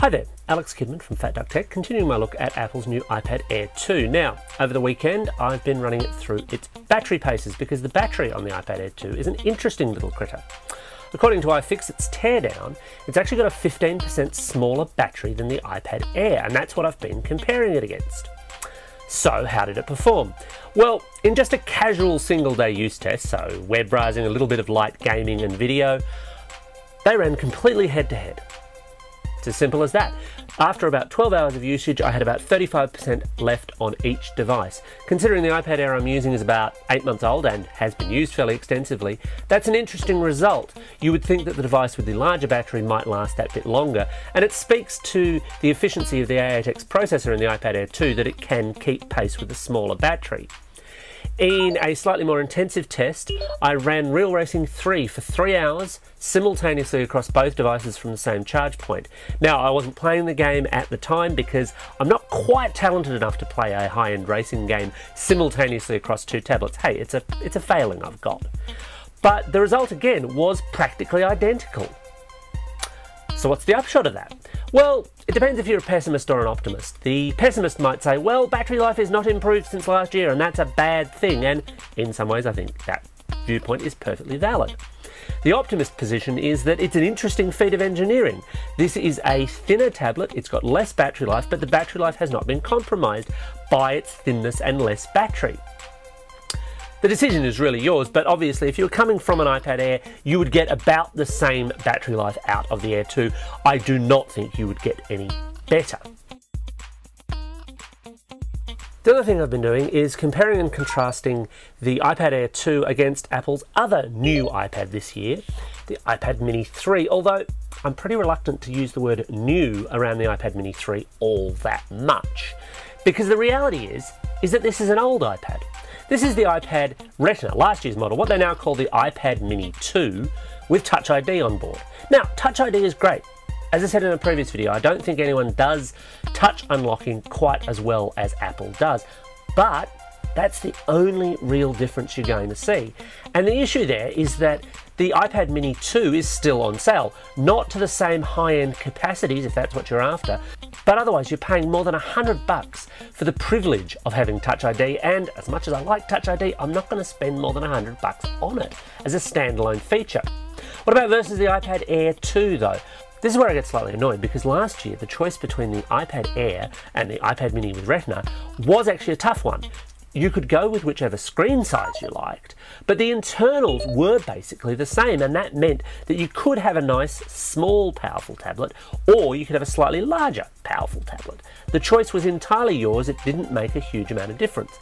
Hi there, Alex Kidman from Fat Duck Tech, continuing my look at Apple's new iPad Air 2. Now, over the weekend, I've been running it through its battery paces because the battery on the iPad Air 2 is an interesting little critter. According to iFixit's teardown, it's actually got a 15% smaller battery than the iPad Air, and that's what I've been comparing it against. So, how did it perform? Well, in just a casual single-day use test, so web browsing, a little bit of light gaming and video, they ran completely head-to-head. It's as simple as that. After about 12 hours of usage, I had about 35% left on each device. Considering the iPad Air I'm using is about 8 months old and has been used fairly extensively, that's an interesting result. You would think that the device with the larger battery might last that bit longer, and it speaks to the efficiency of the A8X processor in the iPad Air 2 that it can keep pace with a smaller battery. In a slightly more intensive test, I ran Real Racing 3 for 3 hours, simultaneously across both devices from the same charge point. Now, I wasn't playing the game at the time because I'm not quite talented enough to play a high-end racing game simultaneously across two tablets. Hey, it's a failing I've got. But the result, again, was practically identical. So what's the upshot of that? Well, it depends if you're a pessimist or an optimist. The pessimist might say, well, battery life is not improved since last year and that's a bad thing, and in some ways I think that viewpoint is perfectly valid. The optimist position is that it's an interesting feat of engineering. This is a thinner tablet, it's got less battery life, but the battery life has not been compromised by its thinness and less battery. The decision is really yours, but obviously if you were coming from an iPad Air, you would get about the same battery life out of the Air 2. I do not think you would get any better. The other thing I've been doing is comparing and contrasting the iPad Air 2 against Apple's other new iPad this year, the iPad Mini 3, although I'm pretty reluctant to use the word new around the iPad Mini 3 all that much. Because the reality is that this is an old iPad. This is the iPad Retina, last year's model, what they now call the iPad Mini 2, with Touch ID on board. Now, Touch ID is great. As I said in a previous video, I don't think anyone does touch unlocking quite as well as Apple does, but that's the only real difference you're going to see. And the issue there is that the iPad Mini 2 is still on sale, not to the same high-end capacities if that's what you're after, but otherwise you're paying more than $100 for the privilege of having Touch ID, and as much as I like Touch ID, I'm not going to spend more than $100 on it as a standalone feature. What about versus the iPad Air 2 though? This is where I get slightly annoyed because last year the choice between the iPad Air and the iPad Mini with Retina was actually a tough one. You could go with whichever screen size you liked, but the internals were basically the same, and that meant that you could have a nice, small, powerful tablet, or you could have a slightly larger, powerful tablet. The choice was entirely yours, it didn't make a huge amount of difference.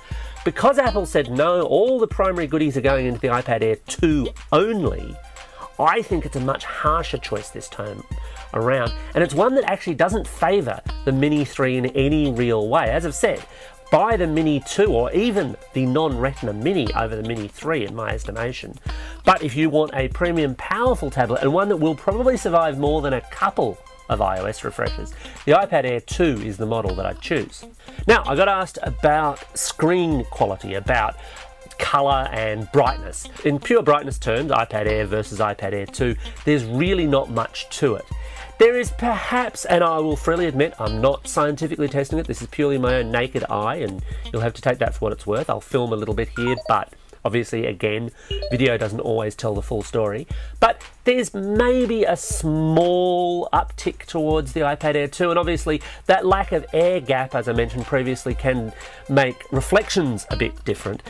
Because Apple said no, all the primary goodies are going into the iPad Air 2 only, I think it's a much harsher choice this time around, and it's one that actually doesn't favour the Mini 3 in any real way. As I've said, buy the Mini 2 or even the non-Retina Mini over the Mini 3 in my estimation. But if you want a premium powerful tablet and one that will probably survive more than a couple of iOS refreshes, the iPad Air 2 is the model that I'd choose. Now, I got asked about screen quality, about colour and brightness. In pure brightness terms, iPad Air versus iPad Air 2, there's really not much to it. There is perhaps, and I will freely admit I'm not scientifically testing it, this is purely my own naked eye and you'll have to take that for what it's worth. I'll film a little bit here, but obviously again, video doesn't always tell the full story. But there's maybe a small uptick towards the iPad Air 2, and obviously that lack of air gap, as I mentioned previously, can make reflections a bit different.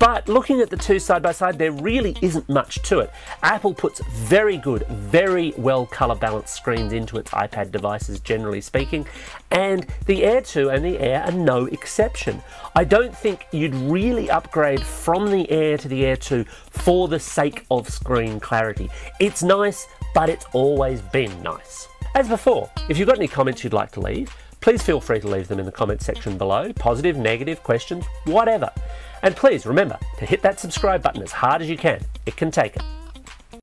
But looking at the two side by side, there really isn't much to it. Apple puts very good, very well colour balanced screens into its iPad devices, generally speaking, and the Air 2 and the Air are no exception. I don't think you'd really upgrade from the Air to the Air 2 for the sake of screen clarity. It's nice, but it's always been nice. As before, if you've got any comments you'd like to leave, please feel free to leave them in the comments section below, positive, negative, questions, whatever. And please remember to hit that subscribe button as hard as you can. It can take it.